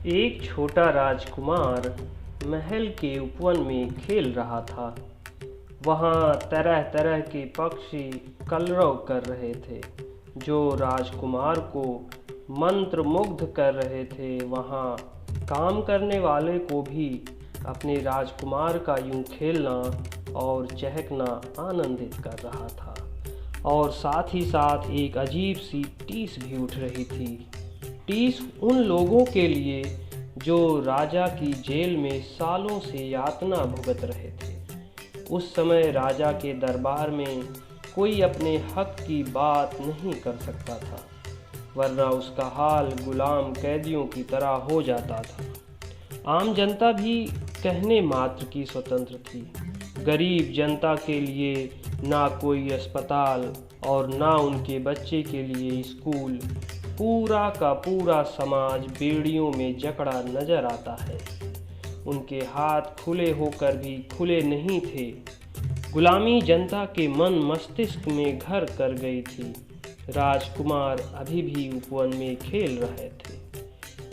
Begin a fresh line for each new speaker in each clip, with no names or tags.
एक छोटा राजकुमार महल के उपवन में खेल रहा था। वहाँ तरह तरह के पक्षी कलरव कर रहे थे जो राजकुमार को मंत्रमुग्ध कर रहे थे। वहाँ काम करने वाले को भी अपने राजकुमार का यूं खेलना और चहकना आनंदित कर रहा था। और साथ ही साथ एक अजीब सी टीस भी उठ रही थी। टीस उन लोगों के लिए जो राजा की जेल में सालों से यातना भुगत रहे थे। उस समय राजा के दरबार में कोई अपने हक की बात नहीं कर सकता था, वरना उसका हाल गुलाम कैदियों की तरह हो जाता था। आम जनता भी कहने मात्र की स्वतंत्र थी। गरीब जनता के लिए ना कोई अस्पताल और ना उनके बच्चे के लिए स्कूल। पूरा का पूरा समाज बेड़ियों में जकड़ा नजर आता है। उनके हाथ खुले होकर भी खुले नहीं थे। गुलामी जनता के मन मस्तिष्क में घर कर गई थी। राजकुमार अभी भी उपवन में खेल रहे थे।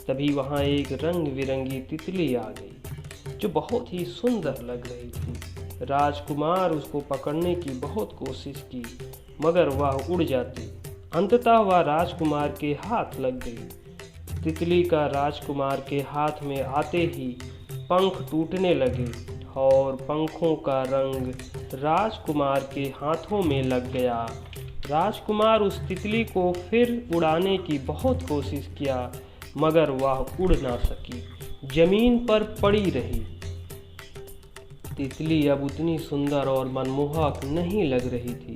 तभी वहाँ एक रंग बिरंगी तितली आ गई जो बहुत ही सुंदर लग रही थी। राजकुमार उसको पकड़ने की बहुत कोशिश की, मगर वह उड़ जाती। अंततः वह राजकुमार के हाथ लग गई। तितली का राजकुमार के हाथ में आते ही पंख टूटने लगे और पंखों का रंग राजकुमार के हाथों में लग गया। राजकुमार उस तितली को फिर उड़ाने की बहुत कोशिश किया, मगर वह उड़ ना सकी, जमीन पर पड़ी रही। तितली अब उतनी सुंदर और मनमोहक नहीं लग रही थी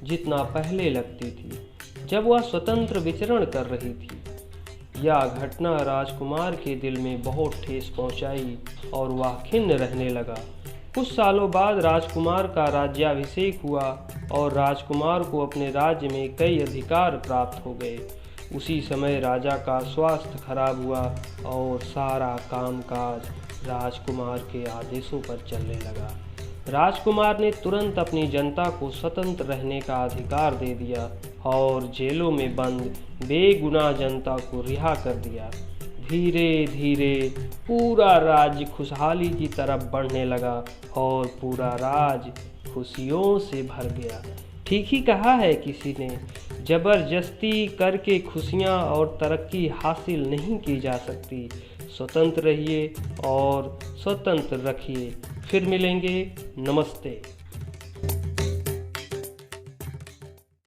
जितना पहले लगती थी जब वह स्वतंत्र विचरण कर रही थी। यह घटना राजकुमार के दिल में बहुत ठेस पहुंचाई और वह खिन्न रहने लगा। कुछ सालों बाद राजकुमार का राज्याभिषेक हुआ और राजकुमार को अपने राज्य में कई अधिकार प्राप्त हो गए। उसी समय राजा का स्वास्थ्य खराब हुआ और सारा कामकाज राजकुमार के आदेशों पर चलने लगा। राजकुमार ने तुरंत अपनी जनता को स्वतंत्र रहने का अधिकार दे दिया और जेलों में बंद बेगुनाह जनता को रिहा कर दिया। धीरे धीरे पूरा राज्य खुशहाली की तरफ बढ़ने लगा और पूरा राज्य खुशियों से भर गया। ठीक ही कहा है किसी ने, जबरदस्ती करके खुशियाँ और तरक्की हासिल नहीं की जा सकती। स्वतंत्र रहिए और स्वतंत्र रखिए। फिर मिलेंगे। नमस्ते।